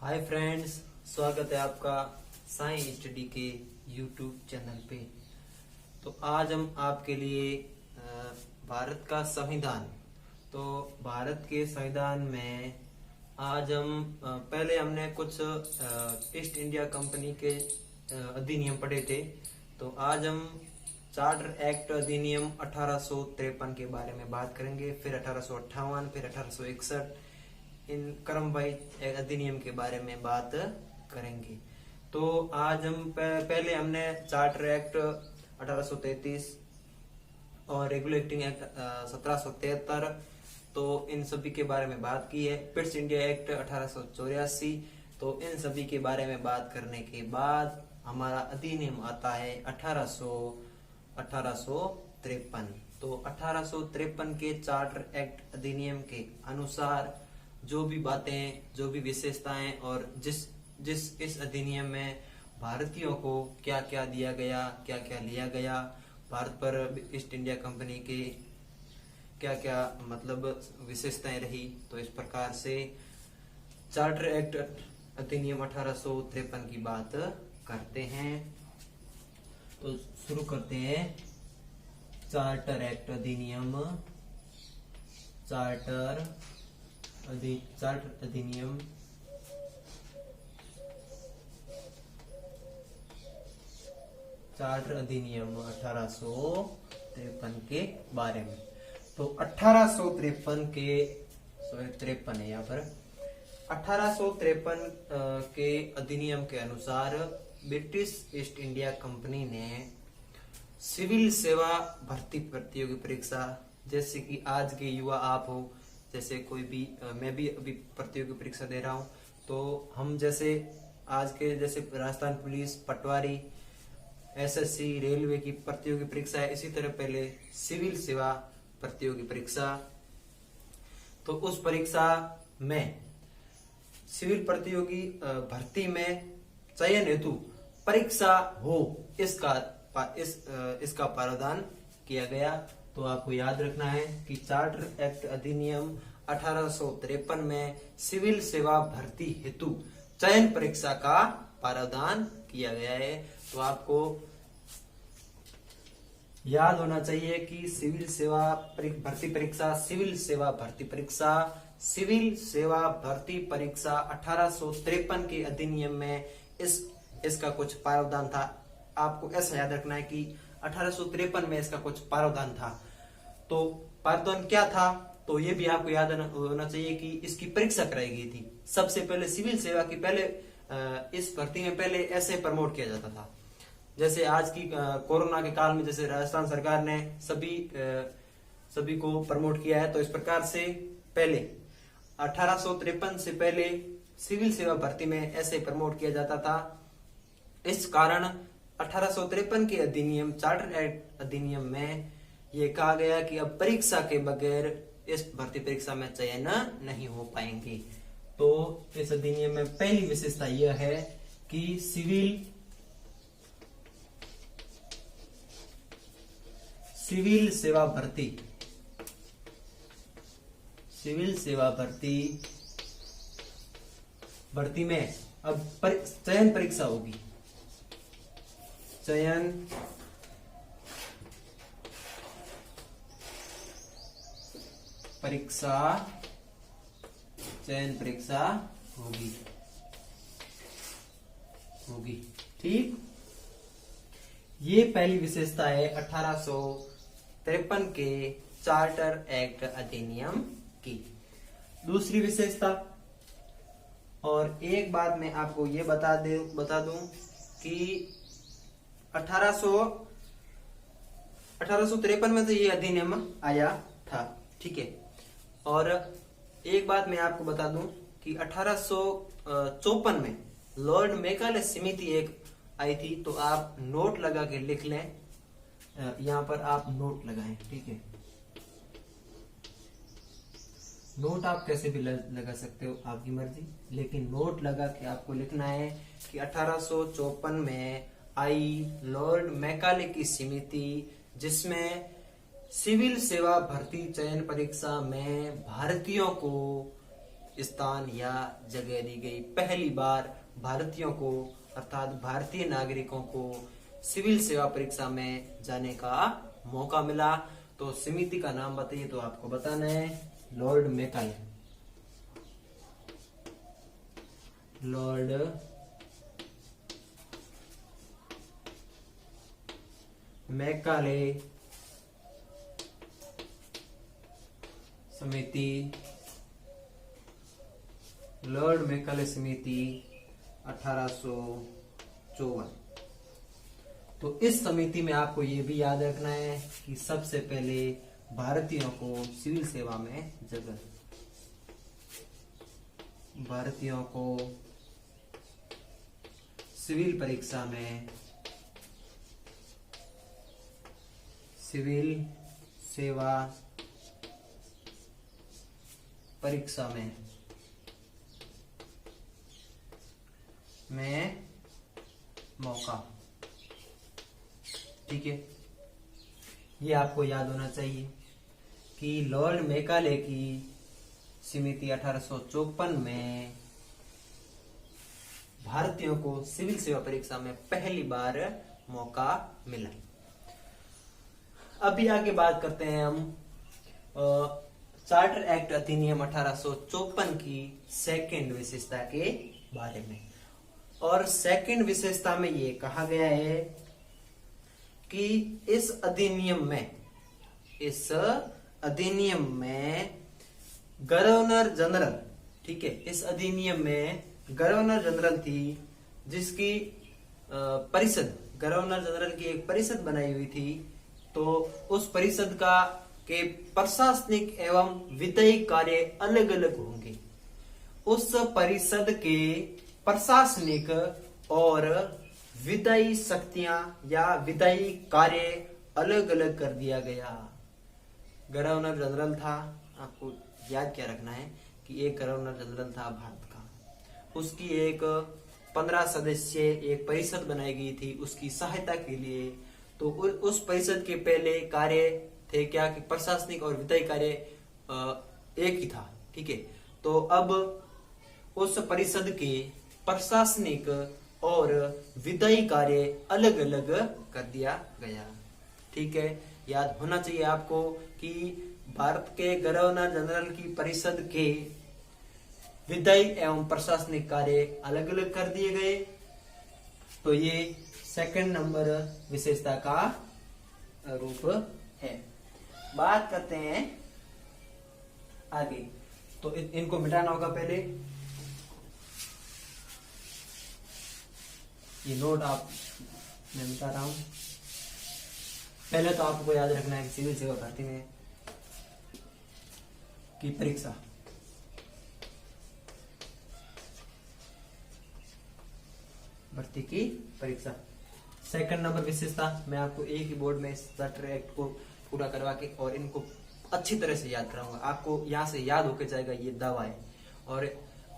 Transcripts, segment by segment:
Hi friends, स्वागत है आपका साई स्टडी के यूट्यूब चैनल पे। तो आज हम आपके लिए भारत का संविधान, तो भारत के संविधान में आज हम पहले हमने कुछ ईस्ट इंडिया कंपनी के अधिनियम पढ़े थे। तो आज हम चार्टर एक्ट अधिनियम 1853 के बारे में बात करेंगे, फिर 1858, फिर 1861 इन क्रमवाइज अधिनियम के बारे में बात करेंगे। तो आज हम पहले हमने चार्टर एक्ट 1833 और रेगुलेटिंग एक्ट 1773, तो इन सभी के बारे में बात की है। पिट्स इंडिया एक्ट 1884, तो इन सभी के बारे में बात करने के बाद हमारा अधिनियम आता है 1853। तो 1853 के चार्टर एक्ट अधिनियम के अनुसार जो भी बातें, जो भी विशेषताएं और जिस इस अधिनियम में भारतीयों को क्या क्या दिया गया, क्या क्या लिया गया, भारत पर ईस्ट इंडिया कंपनी के क्या क्या मतलब विशेषताएं रही, तो इस प्रकार से चार्टर एक्ट अधिनियम 1853 की बात करते हैं। तो शुरू करते हैं चार्टर एक्ट अधिनियम। चार्टर अधिनियम चार्टर अधिनियम 1853 के बारे में। तो 1853 के 53 है यहाँ पर। 1853 के अधिनियम के अनुसार ब्रिटिश ईस्ट इंडिया कंपनी ने सिविल सेवा भर्ती प्रतियोगी परीक्षा, जैसे कि आज के युवा आप हो, जैसे कोई भी मैं भी अभी प्रतियोगी परीक्षा दे रहा हूं, तो हम जैसे आज के जैसे राजस्थान पुलिस, पटवारी, एसएससी, रेलवे की प्रतियोगी परीक्षा है, इसी तरह पहले सिविल सेवा प्रतियोगी परीक्षा। तो उस परीक्षा में सिविल प्रतियोगी भर्ती में चयन हेतु परीक्षा हो, इसका प्रावधान किया गया। तो आपको याद रखना है कि चार्टर एक्ट अधिनियम 1853 में सिविल सेवा भर्ती हेतु चयन परीक्षा का प्रावधान किया गया है। तो आपको याद होना चाहिए कि सिविल सेवा भर्ती परीक्षा, सिविल सेवा भर्ती परीक्षा, सिविल सेवा भर्ती परीक्षा 1853 के अधिनियम में इसका कुछ प्रावधान था। आपको ऐसा याद रखना है कि 1853 में इसका कुछ प्रावधान था। तो प्रावधान क्या था, तो ये भी आपको याद होना चाहिए कि इसकी परीक्षा कराई गई थी। सबसे पहले सिविल सेवा की पहले इस भर्ती में पहले ऐसे प्रमोट किया जाता था, जैसे आज की कोरोना के काल में जैसे राजस्थान सरकार ने सभी को प्रमोट किया है। तो इस प्रकार से पहले 1853 से पहले सिविल सेवा भर्ती में ऐसे प्रमोट किया जाता था। इस कारण 1853 के अधिनियम, चार्टर एक्ट अधिनियम में ये कहा गया कि अब परीक्षा के बगैर इस भर्ती परीक्षा में चयन नहीं हो पाएंगे। तो इस अधिनियम में पहली विशेषता यह है कि सिविल सेवा भर्ती में अब चयन परीक्षा होगी। चयन परीक्षा होगी। ठीक, ये पहली विशेषता है 1853 के चार्टर एक्ट अधिनियम की। दूसरी विशेषता, और एक बात मैं आपको ये बता दूं कि 1853 में तो ये अधिनियम आया था, ठीक है। और एक बात मैं आपको बता दूं कि 1854 में लॉर्ड मैकाले समिति एक आई थी। तो आप नोट लगा के लिख लें, यहाँ पर आप नोट लगाएं, ठीक है। नोट आप कैसे भी लगा सकते हो, आपकी मर्जी, लेकिन नोट लगा के आपको लिखना है कि 1854 में आई लॉर्ड मैकाले की समिति, जिसमें सिविल सेवा भर्ती चयन परीक्षा में भारतीयों को स्थान या जगह दी गई। पहली बार भारतीयों को अर्थात भारतीय नागरिकों को सिविल सेवा परीक्षा में जाने का मौका मिला। तो समिति का नाम बताइए, तो आपको बताना है लॉर्ड मैकाले। लॉर्ड मैकाले समिति, लॉर्ड मैकाले समिति 1854। तो इस समिति में आपको ये भी याद रखना है कि सबसे पहले भारतीयों को सिविल सेवा में जगह, भारतीयों को सिविल परीक्षा में, सिविल सेवा परीक्षा में मौका, ठीक है। ये आपको याद होना चाहिए कि लॉर्ड मैकाले की समिति 1854 में भारतीयों को सिविल सेवा परीक्षा में पहली बार मौका मिला। अभी आगे बात करते हैं हम चार्टर एक्ट अधिनियम 1854 की सेकंड विशेषता के बारे में। और सेकंड विशेषता में ये कहा गया है कि इस अधिनियम में गवर्नर जनरल, ठीक है, इस अधिनियम में गवर्नर जनरल थी जिसकी परिषद, गवर्नर जनरल की एक परिषद बनाई हुई थी। तो उस परिषद के प्रशासनिक एवं विधायी कार्य अलग अलग होंगे। उस परिषद के प्रशासनिक और विधायी शक्तियां या विधायी कार्य अलग अलग कर दिया गया। गवर्नर जनरल था, आपको याद क्या रखना है कि एक गवर्नर जनरल था भारत का, उसकी एक 15 सदस्य एक परिषद बनाई गई थी उसकी सहायता के लिए। तो उस परिषद के पहले कार्य थे क्या कि प्रशासनिक और विधायी कार्य एक ही था, ठीक है। तो अब उस परिषद के प्रशासनिक और विधायी कार्य अलग अलग कर दिया गया, ठीक है। याद होना चाहिए आपको कि भारत के गवर्नर जनरल की परिषद के विधायी एवं प्रशासनिक कार्य अलग अलग कर दिए गए। तो ये सेकंड नंबर विशेषता का रूप है। बात करते हैं आगे, तो इनको मिटाना होगा पहले। ये नोट आप मैं मिटा रहा हूं। पहले तो आपको याद रखना है कि सिविल सेवा भर्ती में की परीक्षा सेकंड नंबर विशेषता मैं आपको एक ही बोर्ड में चार्टर एक्ट को पूरा करवा के और इनको अच्छी तरह से याद कराऊंगा। आपको यहाँ से याद होके जाएगा ये दावा है, और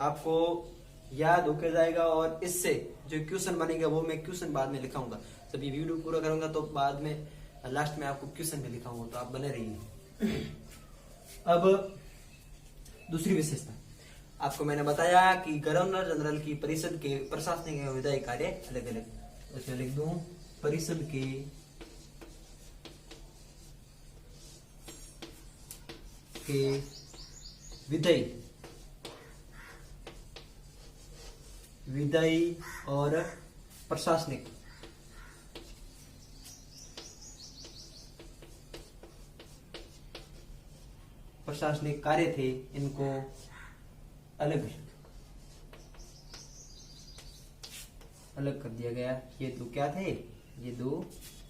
आपको याद होके जाएगा। और इससे जो क्वेश्चन बनेगा वो मैं क्वेश्चन बाद में लिखाऊंगा। जब ये वीडियो पूरा करूंगा तो बाद में लास्ट में आपको क्वेश्चन में लिखाऊंगा, तो आप बने रहिए। अब दूसरी विशेषता आपको मैंने बताया कि गवर्नर जनरल की परिषद के प्रशासनिक एवं विधायी कार्य अलग अलग, उसमें लिख दूं परिषद के विधायी और प्रशासनिक कार्य थे, इनको अलग कर दिया गया। ये दो क्या थे? ये दो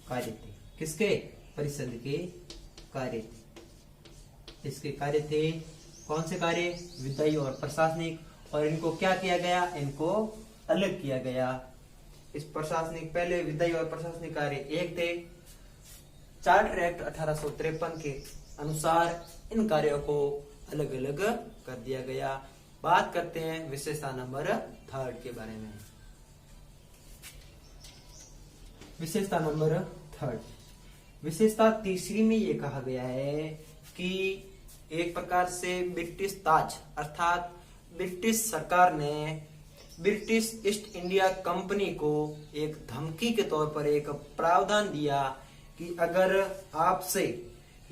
कार्य थे। किसके? परिषद के कार्य थे। इसके कार्य थे कौन से कार्य? विधायी और प्रशासनिक। और इनको क्या किया गया? इनको अलग किया गया। इस प्रशासनिक पहले विधायी और प्रशासनिक कार्य एक थे। चार्टर एक्ट 1853 के अनुसार इन कार्यों को अलग अलग कर दिया गया। बात करते हैं विशेषता नंबर 3 के बारे में। विशेषता नंबर 3, विशेषता तीसरी में ये कहा गया है कि एक प्रकार से ब्रिटिश ताज अर्थात ब्रिटिश सरकार ने ब्रिटिश ईस्ट इंडिया कंपनी को एक धमकी के तौर पर एक प्रावधान दिया कि अगर आपसे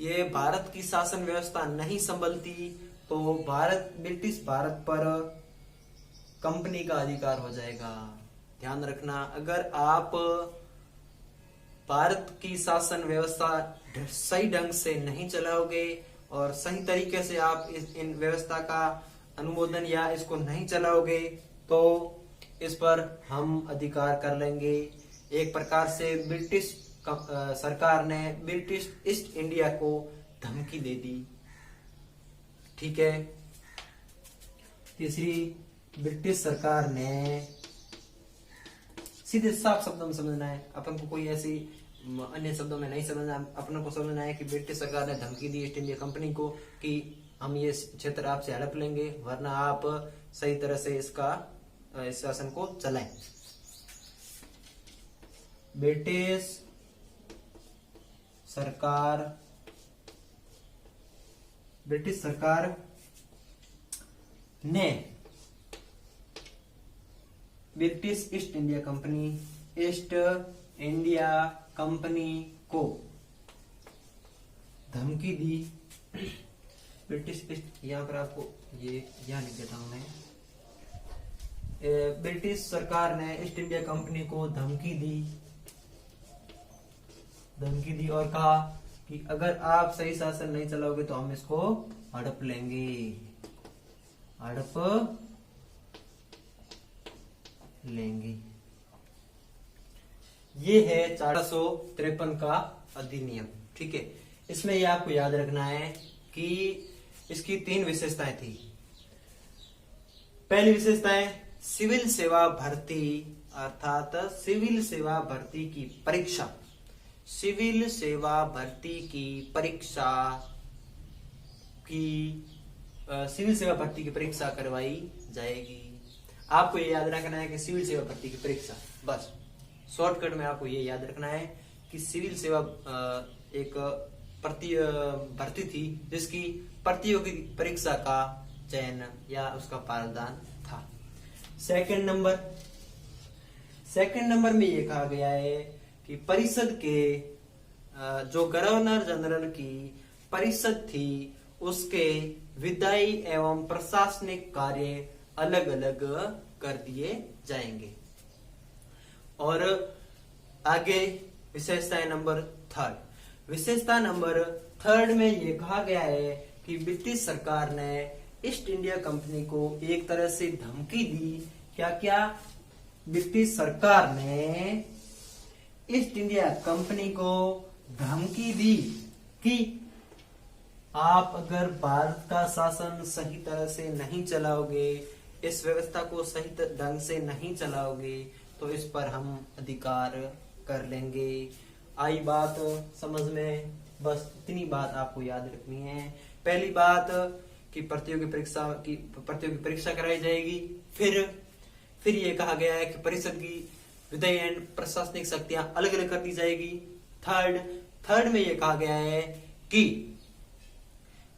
ये भारत की शासन व्यवस्था नहीं संभलती तो ब्रिटिश भारत पर कंपनी का अधिकार हो जाएगा। ध्यान रखना, अगर आप भारत की शासन व्यवस्था सही ढंग से नहीं चलाओगे और सही तरीके से आप इन व्यवस्था का अनुमोदन या इसको नहीं चलाओगे तो इस पर हम अधिकार कर लेंगे। एक प्रकार से ब्रिटिश सरकार ने ब्रिटिश ईस्ट इंडिया को धमकी दे दी। ठीक है। तीसरी, ब्रिटिश सरकार ने, सीधे साफ शब्दों में समझना है, अपन को कोई ऐसी अन्य शब्दों में नहीं समझना, अपन को समझना है कि ब्रिटिश सरकार ने धमकी दी ईस्ट इंडिया कंपनी को कि हम ये क्षेत्र आपसे हड़प लेंगे वरना आप सही तरह से इस शासन को चलाएं। ब्रिटिश सरकार ने ब्रिटिश ईस्ट इंडिया कंपनी को धमकी दी। ब्रिटिश ईस्ट, यहाँ पर आपको ये यहाँ लिख देता हूं मैं। ब्रिटिश सरकार ने ईस्ट इंडिया कंपनी को धमकी दी और कहा कि अगर आप सही शासन नहीं चलाओगे तो हम इसको हड़प लेंगे। ये है 453 का अधिनियम। ठीक है। इसमें ये आपको याद रखना है कि इसकी 3 विशेषताएं थी। पहली विशेषताएं सिविल सेवा भर्ती, अर्थात सिविल सेवा भर्ती की परीक्षा, सिविल सेवा भर्ती की परीक्षा करवाई जाएगी। आपको ये याद रखना है कि सिविल सेवा भर्ती की परीक्षा, बस शॉर्टकट में आपको ये याद रखना है कि सिविल सेवा एक भर्ती थी जिसकी प्रतियोगी परीक्षा का चयन या उसका पारदान था। सेकंड नंबर में ये कहा गया है कि परिषद के जो गवर्नर जनरल की परिषद थी उसके विधायी एवं प्रशासनिक कार्य अलग अलग कर दिए जाएंगे। और आगे विशेषता नंबर 3 में ये कहा गया है कि ब्रिटिश सरकार ने ईस्ट इंडिया कंपनी को एक तरह से धमकी दी। क्या ब्रिटिश सरकार ने ईस्ट इंडिया कंपनी को धमकी दी कि आप अगर भारत का शासन सही तरह से नहीं चलाओगे, इस व्यवस्था को सही ढंग से नहीं चलाओगे तो इस पर हम अधिकार कर लेंगे। आई बात समझ में? बस इतनी बात आपको याद रखनी है। पहली बात कि प्रतियोगी परीक्षा कराई जाएगी। फिर ये कहा गया है कि परिषद की विधायी एवं प्रशासनिक शक्तियां अलग अलग कर दी जाएगी। थर्ड में ये कहा गया है कि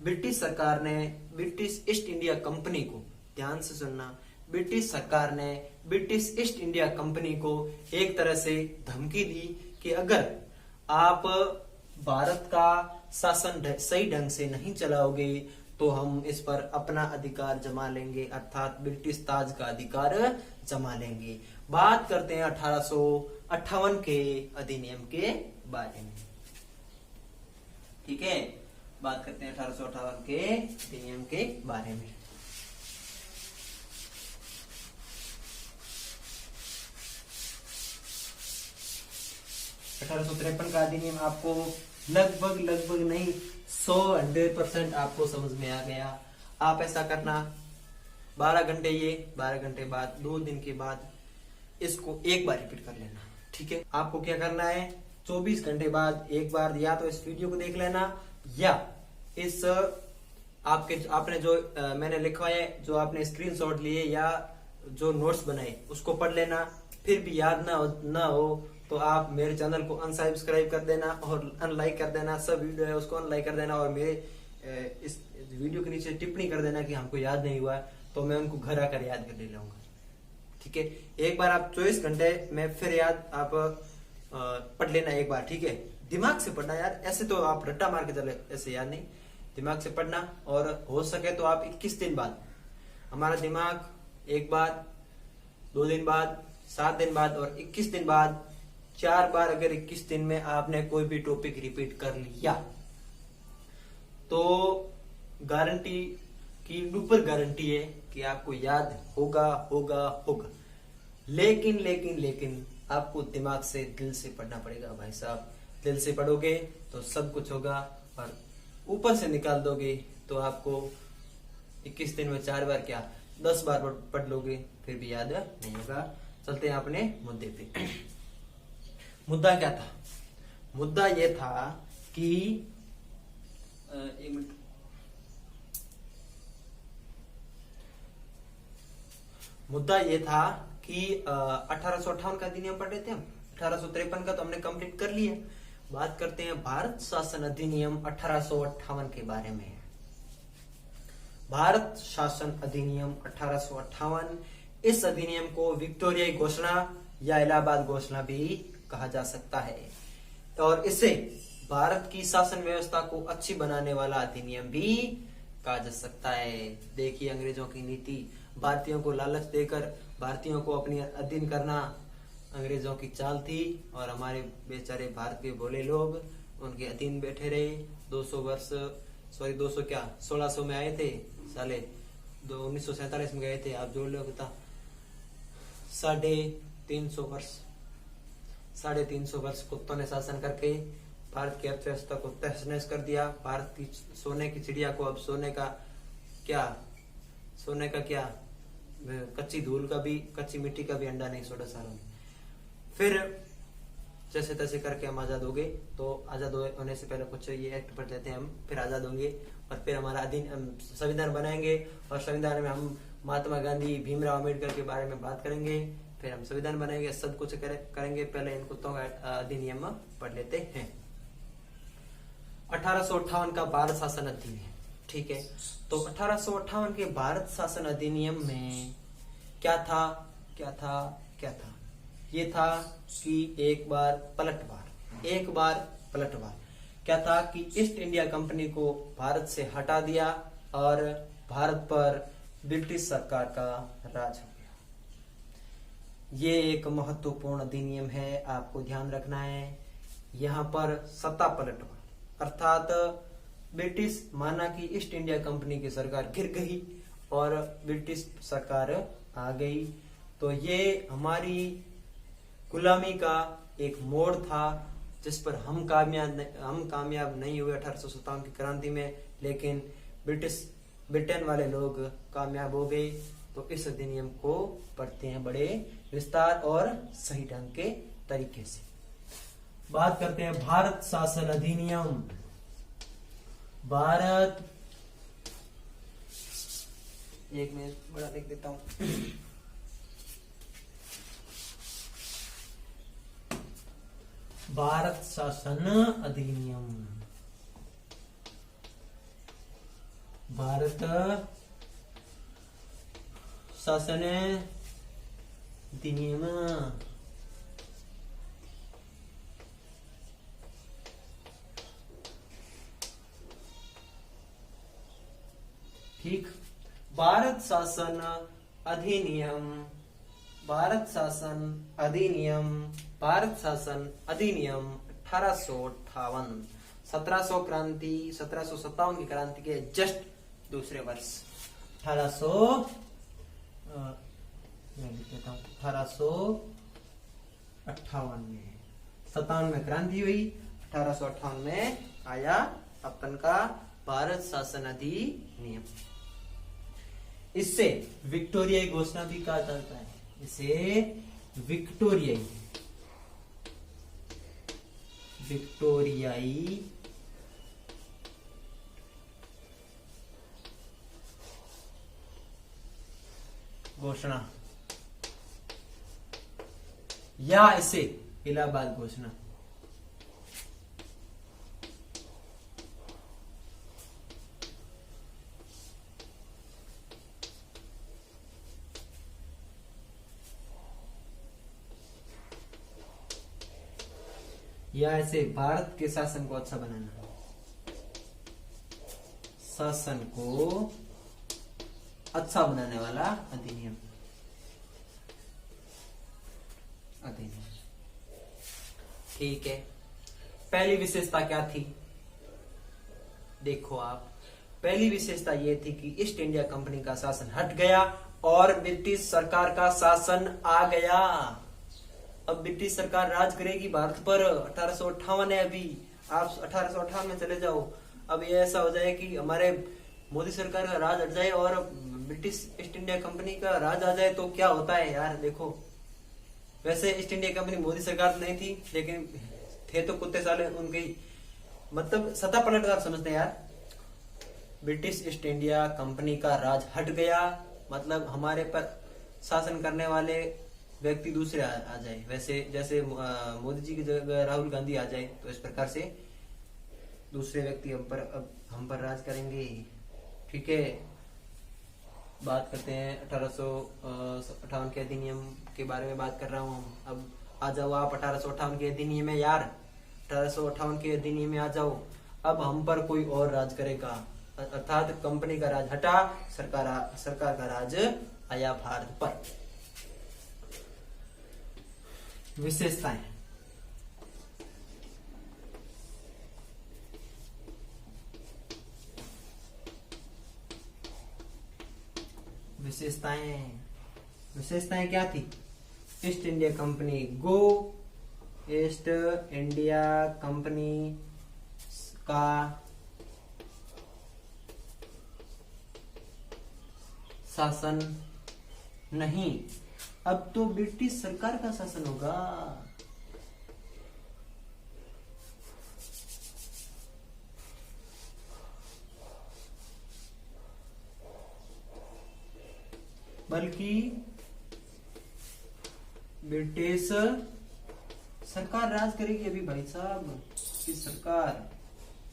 ब्रिटिश सरकार ने ब्रिटिश ईस्ट इंडिया कंपनी को, ध्यान से सुनना, ब्रिटिश सरकार ने ब्रिटिश ईस्ट इंडिया कंपनी को एक तरह से धमकी दी कि अगर आप भारत का शासन सही ढंग से नहीं चलाओगे तो हम इस पर अपना अधिकार जमा लेंगे, अर्थात ब्रिटिश ताज का अधिकार जमा लेंगे। बात करते हैं 1858 के अधिनियम के बारे में। ठीक है, बात करते हैं 1858 के अधिनियम के बारे में। (1853) का अधिनियम आपको लगभग नहीं 100% आपको समझ में आ गया। आप ऐसा करना, 12 घंटे ये, 12 घंटे बाद, 2 दिन के बाद इसको एक बार रिपीट कर लेना। ठीक है, आपको क्या करना है, 24 घंटे बाद एक बार या तो इस वीडियो को देख लेना या इस आपने जो मैंने लिखवाया, जो आपने स्क्रीनशॉट लिए या जो नोट्स बनाए उसको पढ़ लेना। फिर भी याद ना हो तो आप मेरे चैनल को अनसब्सक्राइब कर देना और अनलाइक कर देना। सब वीडियो है उसको अनलाइक कर देना और मेरे इस वीडियो के नीचे टिप्पणी कर देना कि हमको याद नहीं हुआ। तो मैं उनको घर आकर याद कर ले लाऊंगा। ठीक है, एक बार आप 24 घंटे में फिर याद आप पढ़ लेना एक बार। ठीक है, दिमाग से पढ़ना यार, ऐसे तो आप रट्टा मार के चले ऐसे याद नहीं, दिमाग से पढ़ना। और हो सके तो आप 21 दिन बाद, हमारा दिमाग एक बार, 2 दिन बाद, 7 दिन बाद और 21 दिन बाद, 4 बार अगर 21 दिन में आपने कोई भी टॉपिक रिपीट कर लिया तो गारंटी की ऊपर गारंटी है कि आपको याद होगा होगा होगा। लेकिन लेकिन लेकिन आपको दिमाग से, दिल से पढ़ना पड़ेगा भाई साहब। दिल से पढ़ोगे तो सब कुछ होगा, और ऊपर से निकाल दोगे तो आपको 21 दिन में 4 बार क्या 10 बार पढ़ लोगे फिर भी याद नहीं होगा। चलते हैं अपने मुद्दे पे। मुद्दा क्या था? मुद्दा ये था कि एक मिनट, मुद्दा ये था कि 1858 का अधिनियम पढ़ रहे थे हम, 1853 का तो हमने कंप्लीट कर लिया। बात करते हैं भारत शासन अधिनियम 1858 के बारे में। भारत शासन अधिनियम 1858, इस अधिनियम को विक्टोरियाई घोषणा या इलाहाबाद घोषणा भी कहा जा सकता है, और इसे भारत की शासन व्यवस्था को अच्छी बनाने वाला अधिनियम भी कहा जा सकता है। देखिए, अंग्रेजों की नीति, भारतीयों को लालच देकर भारतीयों को अपनी अधीन करना अंग्रेजों की चाल थी, और हमारे बेचारे भारत के भोले लोग उनके अधीन बैठे रहे। 200 वर्ष, सॉरी 200 क्या 1600 में आए थे साले, 1947 में गए थे, आप जोड़ लो बता, 350 वर्ष, 350 वर्ष कुत्तों ने शासन करके भारत की अर्थव्यवस्था को तहस नहस कर दिया। भारत की सोने की चिड़िया को अब सोने का क्या, कच्ची धूल का भी, कच्ची मिट्टी का भी अंडा नहीं छोड़ा सालों ने। फिर जैसे तैसे करके हम आजाद हो गए। तो आजाद होने से पहले कुछ ये एक्ट पढ़ लेते हैं हम, फिर आजाद होंगे और फिर हमारा संविधान बनाएंगे, और संविधान में हम महात्मा गांधी, भीमराव अम्बेडकर के बारे में बात करेंगे, फिर हम संविधान बनाएंगे, सब कुछ करेंगे। पहले इन कुत्तों का अधिनियम पढ़ लेते हैं। 1858 का भारत शासन अधिनियम। ठीक है, तो 1858 के भारत शासन अधिनियम में क्या था? ये था कि एक बार पलटवार क्या था कि ईस्ट इंडिया कंपनी को भारत से हटा दिया और भारत पर ब्रिटिश सरकार का राज हो गया। ये एक महत्वपूर्ण अधिनियम है, आपको ध्यान रखना है। यहाँ पर सत्ता पलटवार अर्थात ब्रिटिश, माना कि ईस्ट इंडिया कंपनी की सरकार गिर गई और ब्रिटिश सरकार आ गई, तो ये हमारी गुलामी का एक मोड़ था जिस पर हम कामयाब नहीं हुए 1857 की क्रांति में, लेकिन ब्रिटेन वाले लोग कामयाब हो गए। तो इस अधिनियम को पढ़ते हैं बड़े विस्तार और सही ढंग के तरीके से। बात करते हैं भारत शासन अधिनियम। भारत, एक मिनट बड़ा लिख देता हूं। भारत शासन अधिनियम, भारत शासन अधिनियम। ठीक, भारत शासन अधिनियम, भारत शासन अधिनियम 1858, 1757 की क्रांति के जस्ट दूसरे वर्ष 1858 में 57 में क्रांति हुई, 1858 में आया अपन का भारत शासन अधिनियम। इससे विक्टोरियाई घोषणा भी कहा जाता है, इसे विक्टोरियाई घोषणा या इसे इलाहाबाद घोषणा या ऐसे भारत के शासन को अच्छा बनाना, शासन को अच्छा बनाने वाला अधिनियम, अधिनियम। ठीक है, पहली विशेषता क्या थी? देखो आप, पहली विशेषता ये थी कि ईस्ट इंडिया कंपनी का शासन हट गया और ब्रिटिश सरकार का शासन आ गया। अब ब्रिटिश सरकार राज करेगी भारत पर। 1858 है अभी, आप 1858 में चले जाओ। अब ये ऐसा हो जाए कि हमारे मोदी सरकार का राज हट जाए और ब्रिटिश ईस्ट इंडिया कंपनी का राज आ जाए, तो क्या होता है यार। देखो, वैसे ईस्ट इंडिया कंपनी मोदी सरकार तो नहीं थी, लेकिन थे तो कुत्ते साले उनकी, मतलब सत्ता पलटवार समझते हैं यार। ब्रिटिश ईस्ट इंडिया कंपनी का राज हट गया, मतलब हमारे पर शासन करने वाले व्यक्ति दूसरे आ जाए। वैसे जैसे मोदी जी की जगह राहुल गांधी आ जाए, तो इस प्रकार से दूसरे व्यक्ति हम पर राज करेंगे। ठीक है, बात करते हैं 1858 के अधिनियम के बारे में बात कर रहा हूँ। अब आ जाओ आप 1858 के अधिनियम में यार, 1858 के अधिनियम में आ जाओ। अब हम पर कोई और राज करेगा, अर्थात कंपनी का राज हटा, सरकार का राज आया भारत पर। विशेषताएं, विशेषताएं क्या थी? ईस्ट इंडिया कंपनी गो, ईस्ट इंडिया कंपनी का शासन नहीं, अब तो ब्रिटिश सरकार का शासन होगा। बल्कि ब्रिटिश सरकार राज करेगी अभी भाई साहब की सरकार।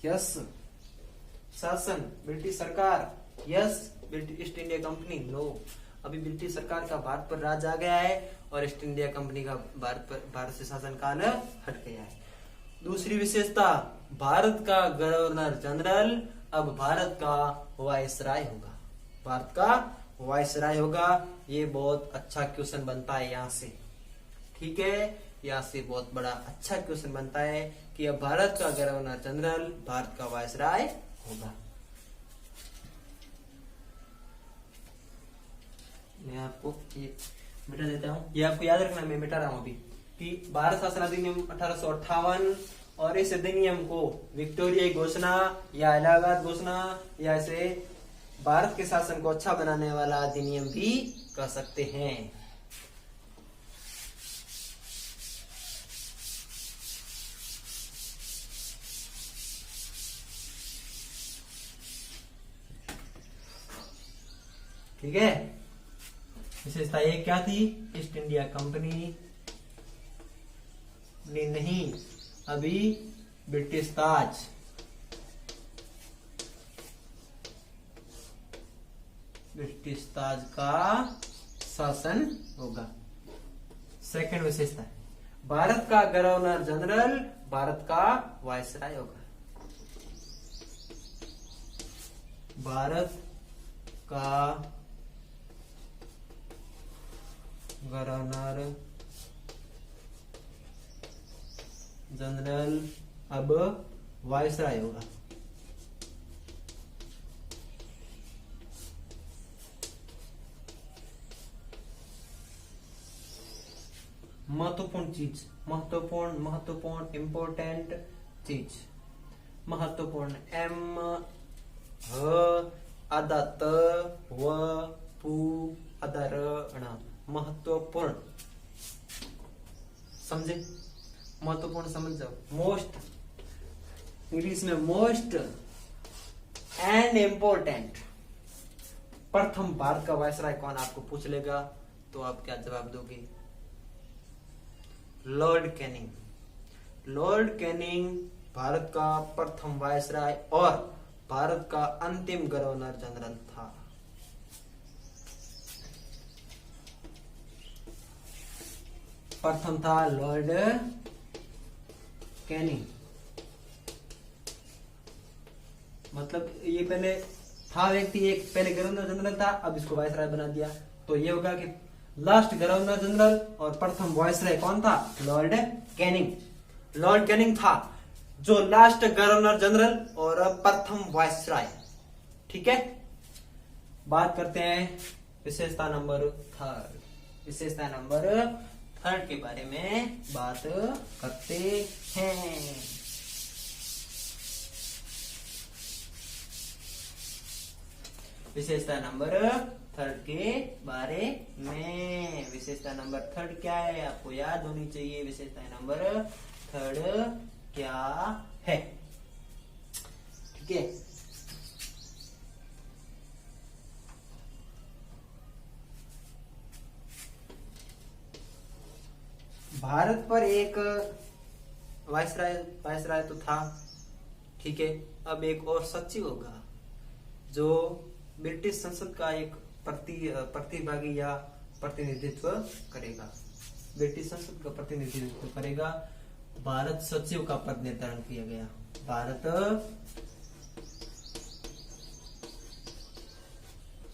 यस, शासन ब्रिटिश सरकार। Yes, British East India company. No, अभी ब्रिटिश सरकार का भारत पर राज आ गया है और ईस्ट इंडिया कंपनी का भारत से शासन काल हट गया है। दूसरी विशेषता, भारत का गवर्नर जनरल अब भारत का वायसराय होगा। भारत का वायसराय होगा। ये बहुत अच्छा क्वेश्चन बनता है यहाँ से। ठीक है, यहाँ से बहुत बड़ा अच्छा क्वेश्चन बनता है कि अब भारत का गवर्नर जनरल भारत का वायसराय होगा। मैं आपको ये मिटा देता हूँ, ये आपको याद रखना, मैं मिटा रहा हूँ अभी, कि भारत शासन अधिनियम 1858 और इस अधिनियम को विक्टोरिया घोषणा या इलाहाबाद घोषणा या इसे भारत के शासन को अच्छा बनाने वाला अधिनियम भी कह सकते हैं। ठीक है, विशेषता एक क्या थी? ईस्ट इंडिया कंपनी ने नहीं, अभी ब्रिटिश ताज, ब्रिटिश ताज का शासन होगा। सेकंड विशेषता, भारत का गवर्नर जनरल भारत का वायसराय होगा। भारत का गवर्नर जनरल अब वायसराय होगा। महत्वपूर्ण चीज, महत्वपूर्ण इंपोर्टेंट चीज, महत्वपूर्ण एम ह आदा त व पु आदा र ण, महत्वपूर्ण। समझे? महत्वपूर्ण समझ जाओ। मोस्ट, इंग्लिश में मोस्ट एंड इम्पोर्टेंट। प्रथम भारत का वायसराय कौन, आपको पूछ लेगा तो आप क्या जवाब दोगे? Lord Canning. Lord Canning Bharat का प्रथम वायसराय और भारत का अंतिम गवर्नर जनरल था। प्रथम था लॉर्ड कैनिंग, मतलब ये पहले था व्यक्ति, एक पहले गवर्नर जनरल था, अब इसको वायसराय बना दिया। तो ये होगा कि लास्ट गवर्नर जनरल और प्रथम वायसराय कौन था? Lord Canning. लॉर्ड कैनिंग था जो लास्ट गवर्नर जनरल और प्रथम वायसराय। ठीक है, बात करते हैं विशेषता नंबर थर्ड। विशेषता नंबर थर्ड के बारे में बात करते हैं। विशेषता नंबर थर्ड के बारे में। विशेषता नंबर थर्ड क्या है आपको याद होनी चाहिए। विशेषता नंबर थर्ड क्या है? ठीक है, भारत पर एक वायसराय तो था। ठीक है, अब एक और सचिव होगा जो ब्रिटिश संसद का एक प्रतिभागी या प्रतिनिधित्व करेगा। ब्रिटिश संसद का प्रतिनिधित्व करेगा। भारत सचिव का पद निर्धारण किया गया। भारत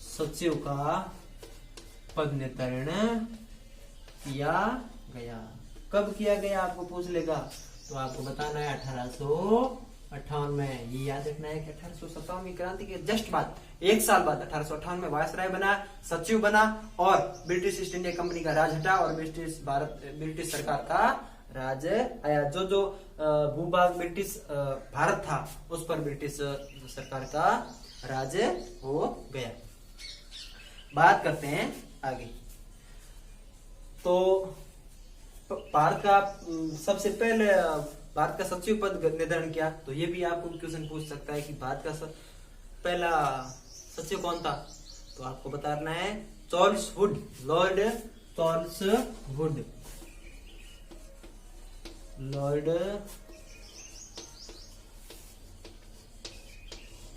सचिव का पद निर्धारण किया गया। कब किया गया आपको पूछ लेगा, तो आपको बताना है 1858 में। ये याद रखना है कि 1857 क्रांति के जस्ट बाद, एक साल बाद 1858 में वायसराय बना, सचिव बना और ब्रिटिश ईस्ट इंडिया कंपनी का राज हटा और ब्रिटिश सरकार का राज आया। जो भूभाग ब्रिटिश भारत था उस पर ब्रिटिश सरकार का राज हो गया। बात करते हैं आगे। तो भारत का सबसे पहले भारत का सचिव पद निर्धारण किया, तो ये भी आपको क्वेश्चन पूछ सकता है कि भारत का पहला सचिव कौन था। तो आपको बताना है Charles Wood, Lord Charles Wood. Lord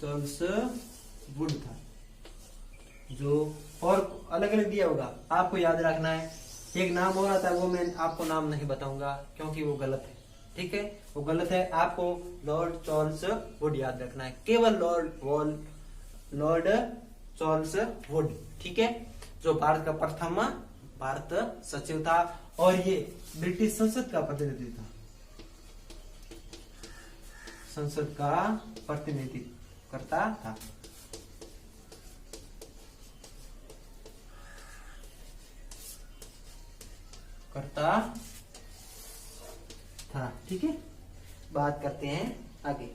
Charles Wood था जो, और अलग अलग दिया होगा आपको याद रखना है। एक नाम हो रहा था, वो मैं आपको नाम नहीं बताऊंगा क्योंकि वो गलत है। ठीक है, वो गलत है। आपको लॉर्ड चार्ल्स वुड याद रखना है, केवल लॉर्ड चार्ल्स वुड। ठीक है, जो भारत का प्रथम भारत सचिव था और ये ब्रिटिश संसद का प्रतिनिधि था। संसद का प्रतिनिधित्व करता था। ठीक है, बात करते हैं आगे।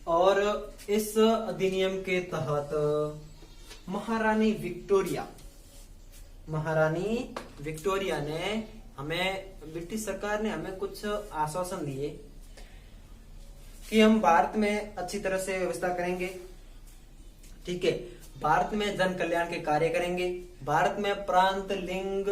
और इस अधिनियम के तहत महारानी विक्टोरिया ने हमें, ब्रिटिश सरकार ने हमें कुछ आश्वासन दिए कि हम भारत में अच्छी तरह से व्यवस्था करेंगे। ठीक है, भारत में जन कल्याण के कार्य करेंगे। भारत में प्रांत, लिंग,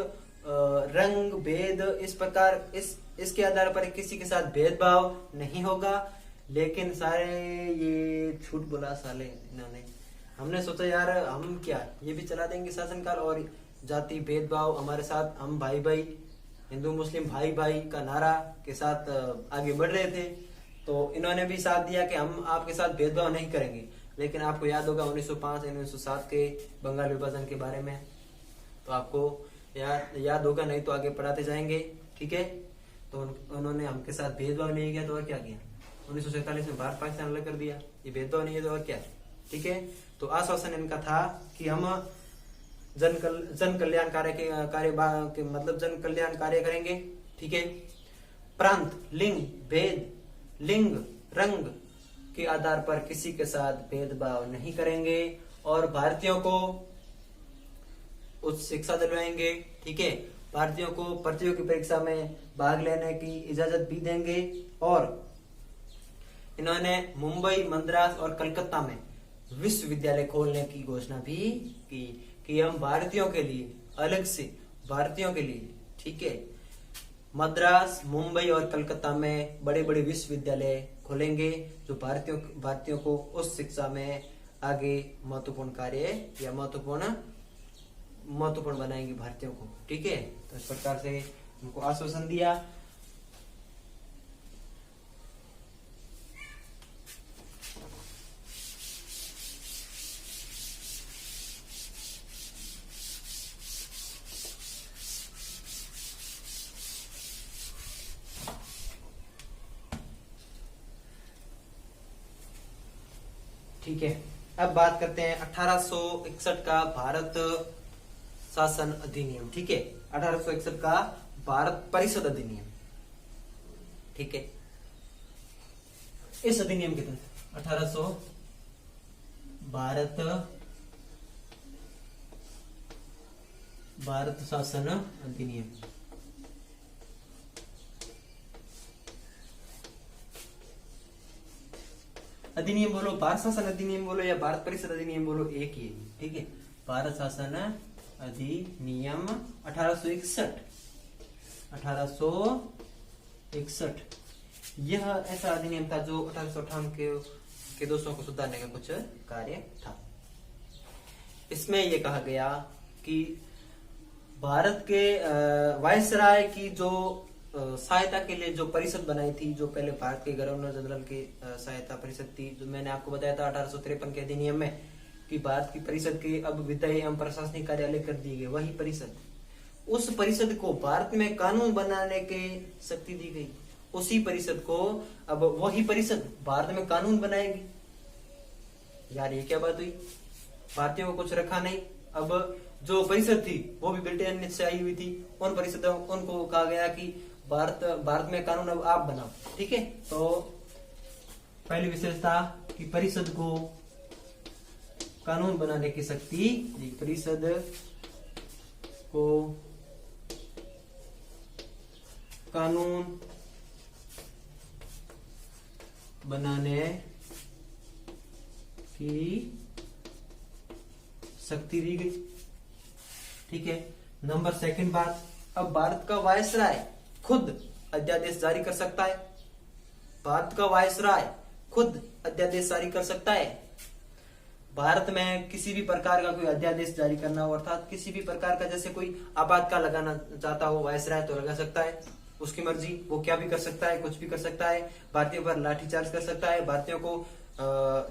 रंग भेद इस प्रकार इसके आधार पर किसी के साथ भेदभाव नहीं होगा। लेकिन सारे ये झूठ बोला साले इन्होंने। हमने सोचा यार हम क्या ये भी चला देंगे शासनकाल और जाति भेदभाव हमारे साथ, हम भाई भाई, हिंदू मुस्लिम भाई भाई का नारा के साथ आगे बढ़ रहे थे। तो इन्होंने भी साथ दिया कि हम आपके साथ भेदभाव नहीं करेंगे। लेकिन आपको याद होगा 1905-1907 के बंगाल विभाजन के बारे में, तो आपको याद होगा, नहीं तो आगे पढ़ाते जाएंगे। ठीक है, तो उन्होंने हमके साथ भेदभाव नहीं किया तो और क्या किया। 1947 में भारत पाकिस्तान अलग कर दिया, ये भेदभाव नहीं है तो और क्या। ठीक है, तो आश्वासन इनका था कि हम जन कल्याण कार्य मतलब जन कल्याण कार्य करेंगे। ठीक है, प्रांत, लिंग, भेद, लिंग, रंग के आधार पर किसी के साथ भेदभाव नहीं करेंगे और भारतीयों को उच्च शिक्षा दिलवाएंगे। ठीक है, भारतीयों को प्रतियोगी परीक्षा में भाग लेने की इजाजत भी देंगे। और इन्होंने मुंबई, मद्रास और कलकत्ता में विश्वविद्यालय खोलने की घोषणा भी की कि हम भारतीयों के लिए, अलग से भारतीयों के लिए, ठीक है, मद्रास, मुंबई और कलकत्ता में बड़े बड़े विश्वविद्यालय खोलेंगे जो भारतीयों को उस शिक्षा में आगे महत्वपूर्ण कार्य या महत्वपूर्ण बनाएंगे भारतीयों को। ठीक है, तो इस प्रकार से उनको आश्वासन दिया। ठीक है, अब बात करते हैं 1861 का भारत शासन अधिनियम। ठीक है, 1861 का भारत परिषद अधिनियम। ठीक है, इस अधिनियम के तहत 1800 भारत शासन अधिनियम। अधिनियम बोलो, भारत शासन अधिनियम बोलो या भारत परिषद अधिनियम बोलो, एक ही है। ठीक है, भारत शासन अधिनियम 1861। 1861 यह ऐसा अधिनियम था जो 1858 के दोषों को सुधारने का कुछ कार्य था। इसमें यह कहा गया कि भारत के वायसराय की जो सहायता के लिए जो परिषद बनाई थी, जो पहले भारत के गवर्नर जनरल की सहायता परिषद थी, जो मैंने आपको बताया था 1853 के अधिनियम में कि भारत की परिषद के अब विधायी एवं प्रशासनिक कार्यालय कर दिए गए, वही परिषद, उस परिषद को भारत में कानून बनाने की शक्ति दी गई। उसी परिषद को अब वही परिषद भारत में कानून बनाएगी। यार ये क्या बात हुई, भारतीयों को कुछ रखा नहीं। अब जो परिषद थी वो भी ब्रिटेन से आई हुई थी, उन परिषदों उनको कहा गया कि भारत में कानून अब आप बनाओ। ठीक है, तो पहली विशेषता कि परिषद को कानून बनाने की शक्ति, परिषद को कानून बनाने की शक्ति दी गई। ठीक है, नंबर सेकंड बात, अब भारत का वायसराय खुद अध्यादेश जारी कर सकता है। भारत का वायसराय खुद अध्यादेश जारी कर सकता है। भारत में किसी भी प्रकार का कोई अध्यादेश जारी करना हो, अर्थात किसी भी प्रकार का, जैसे कोई आपातकाल लगाना चाहता हो वायसराय तो लगा सकता है, उसकी मर्जी, वो क्या भी कर सकता है, कुछ भी कर सकता है। भारतीयों पर लाठीचार्ज कर सकता है, भारतीयों को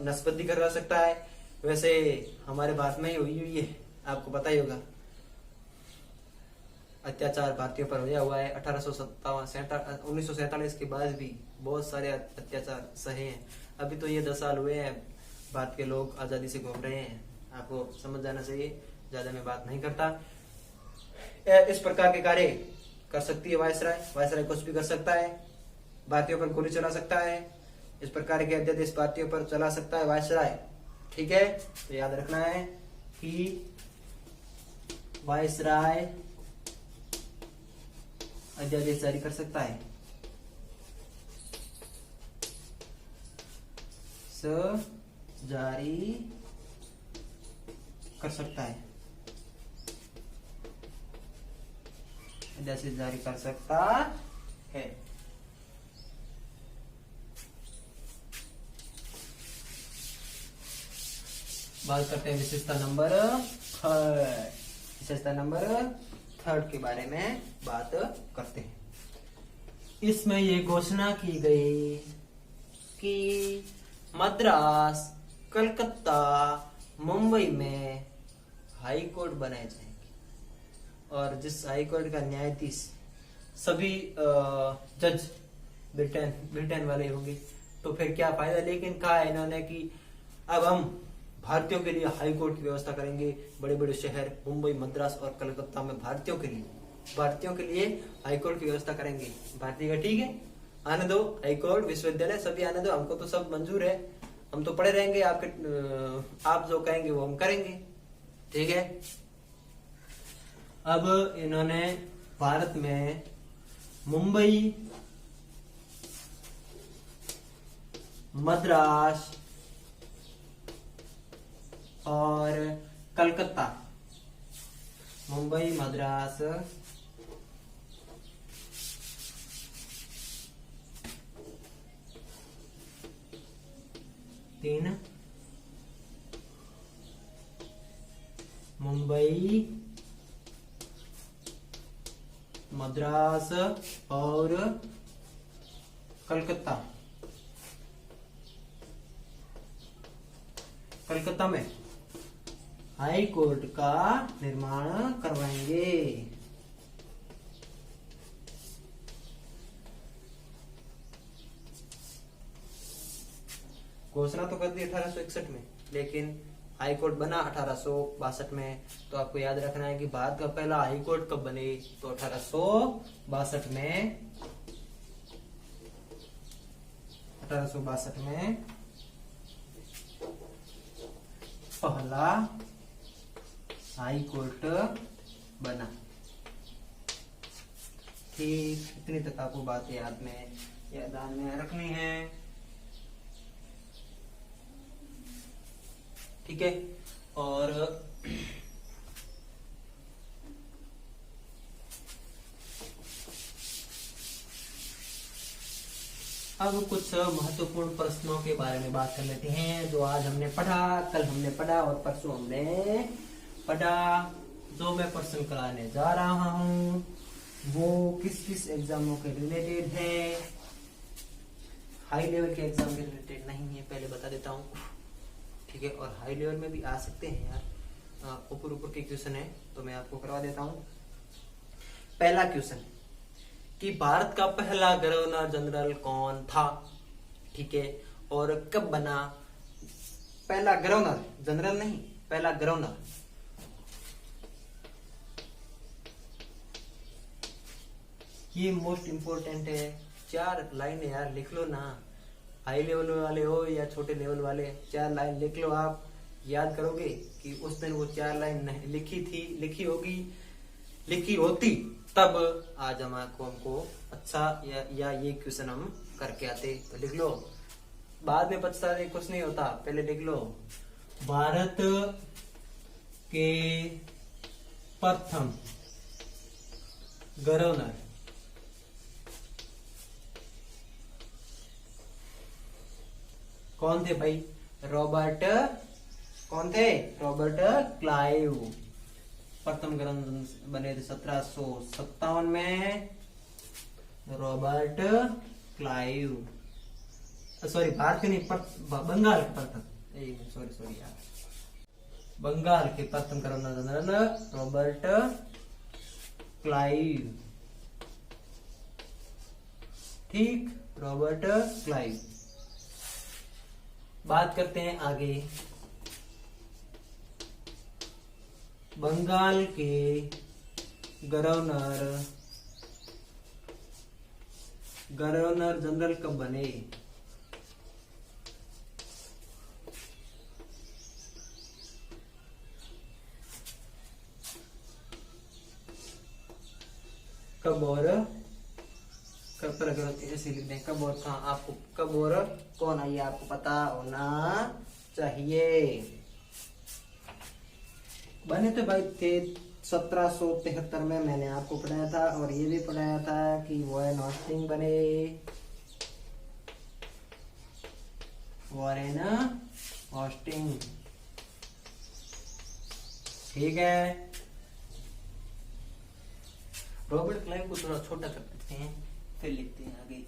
नसबंदी करवा सकता है। वैसे हमारे भारत में ही हुई है, आपको पता ही होगा, अत्याचार भारतीयों पर होया हुआ है। 1947 के बाद भी बहुत सारे अत्याचार सहे हैं। अभी तो ये 10 साल हुए हैं, भारत के लोग आजादी से घूम रहे हैं, आपको समझ जाना चाहिए, ज्यादा मैं बात नहीं करता। इस प्रकार के कार्य कर सकती है वायसराय। वायसराय कुछ भी कर सकता है, भारतीयों पर गोली चला सकता है, इस प्रकार के अध्यादेश भारतीयों पर चला सकता है वायसराय। ठीक है, तो याद रखना है कि वायसराय अध्यादेश जारी कर सकता है। जारी कर सकता है, अध्यादेश जारी कर सकता है। बात करते हैं विशेषता नंबर थर्ड। विशेषता नंबर थर्ड के बारे में बात करते हैं। इसमें ये घोषणा की गई कि मद्रास, कलकत्ता, मुंबई में हाई कोर्ट बनाए जाएंगे और जिस हाई कोर्ट का न्यायाधीश सभी जज ब्रिटेन वाले होंगे। तो फिर क्या फायदा, लेकिन कहा है इन्होंने कि अब हम भारतीयों के लिए हाई कोर्ट की व्यवस्था करेंगे। बड़े बड़े शहर मुंबई, मद्रास और कलकत्ता में भारतीयों के लिए हाई कोर्ट की व्यवस्था करेंगे। भारतीय का ठीक है, आने दो, हाई कोर्ट, विश्वविद्यालय सभी आने दो, हमको तो सब मंजूर है, हम तो पढ़े रहेंगे, आप जो कहेंगे वो हम करेंगे। ठीक है, अब इन्होंने भारत में मुंबई, मद्रास और कलकत्ता, मुंबई, मद्रास तीन, मुंबई, मद्रास और कलकत्ता में हाई कोर्ट का निर्माण करवाएंगे। घोषणा तो कर दी 1861 में, लेकिन हाई कोर्ट बना 1862 में। तो आपको याद रखना है कि भारत का पहला हाई कोर्ट कब बने, तो 1862 में। 1862 में पहला हाई कोर्ट बना। ठीक, इतनी तक आपको बातें याद में रखनी है। ठीक है, और अब कुछ महत्वपूर्ण प्रश्नों के बारे में बात कर लेते हैं, जो आज हमने पढ़ा, कल हमने पढ़ा और परसों हमने पढ़ा। जो मैं प्रश्न कराने जा रहा हूँ वो किस किस एग्जामों के रिलेटेड है। हाई लेवल के एग्जाम के रिलेटेड नहीं है, पहले बता देता हूँ। ठीक है, और हाई लेवल में भी आ सकते हैं यार, ऊपर के क्वेश्चन है तो मैं आपको करवा देता हूँ। पहला क्वेश्चन कि भारत का पहला गवर्नर जनरल कौन था। ठीक है, और कब बना। पहला गवर्नर, जनरल नहीं, पहला गवर्नर। ये मोस्ट इंपोर्टेंट है, 4 लाइन यार लिख लो ना। हाई लेवल वाले हो या छोटे लेवल वाले, 4 लाइन लिख लो। आप याद करोगे कि उस दिन वो 4 लाइन नहीं लिखी होती तब आज हमको अच्छा या ये क्वेश्चन हम करके आते। तो लिख लो, बाद में पछताने कुछ नहीं होता, पहले लिख लो। भारत के प्रथम गवर्नर कौन थे भाई। कौन थे, रॉबर्ट क्लाइव। प्रथम गवर्नर बने थे 1757 में, रॉबर्ट क्लाइव। सॉरी, भारत के नहीं, बंगाल के प्रथम, सॉरी यार, बंगाल के प्रथम गवर्नर जनरल रॉबर्ट क्लाइव। ठीक, रॉबर्ट क्लाइव। बात करते हैं आगे। बंगाल के गवर्नर जनरल कब बने। कब और ऐसे लिख दें, कब और कहाँ, आपको कब और कौन, आइए आपको पता होना चाहिए। बने तो भाई थे 1773 में, मैंने आपको पढ़ाया था, और ये भी पढ़ाया था कि वॉरेन हॉस्टिंग बने। वॉरेन हॉस्टिंग, ठीक है। रॉबर्ट क्लाइव को थोड़ा छोटा कर देते हैं, फिर लिखते हैं आगे।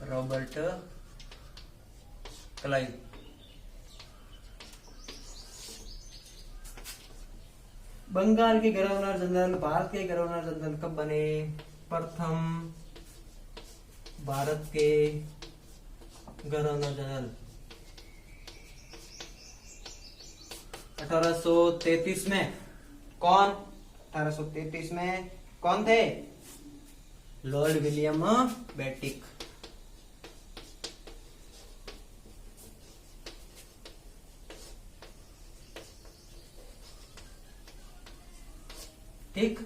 रॉबर्ट क्लाइव बंगाल के गवर्नर जनरल, भारत के गवर्नर जनरल कब बने। प्रथम भारत के गवर्नर जनरल 1833 में। कौन, 1833 में कौन थे, लॉर्ड विलियम बेटिक। ठीक,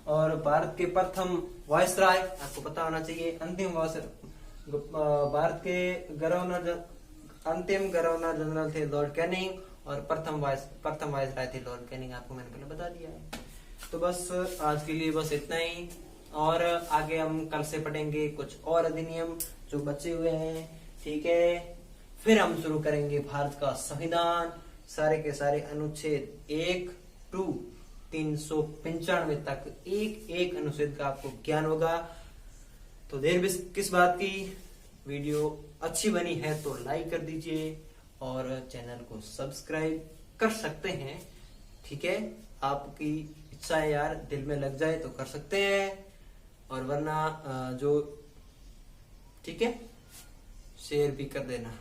और भारत के प्रथम वायसराय, आपको पता होना चाहिए, अंतिम भारत के अंतिम गवर्नर जनरल थे लॉर्ड कैनिंग, और प्रथम वायसराय थे लॉर्ड कैनिंग, आपको मैंने पहले बता दिया है। तो बस आज के लिए बस इतना ही, और आगे हम कल से पढ़ेंगे कुछ और अधिनियम जो बचे हुए हैं। ठीक है, फिर हम शुरू करेंगे भारत का संविधान, सारे के सारे अनुच्छेद 1 to 395 तक, एक अनुच्छेद का आपको ज्ञान होगा। तो देर किस बात की, वीडियो अच्छी बनी है तो लाइक कर दीजिए और चैनल को सब्सक्राइब कर सकते हैं। ठीक है, आपकी इच्छा है यार, दिल में लग जाए तो कर सकते हैं, और वरना जो ठीक है शेयर भी कर देना।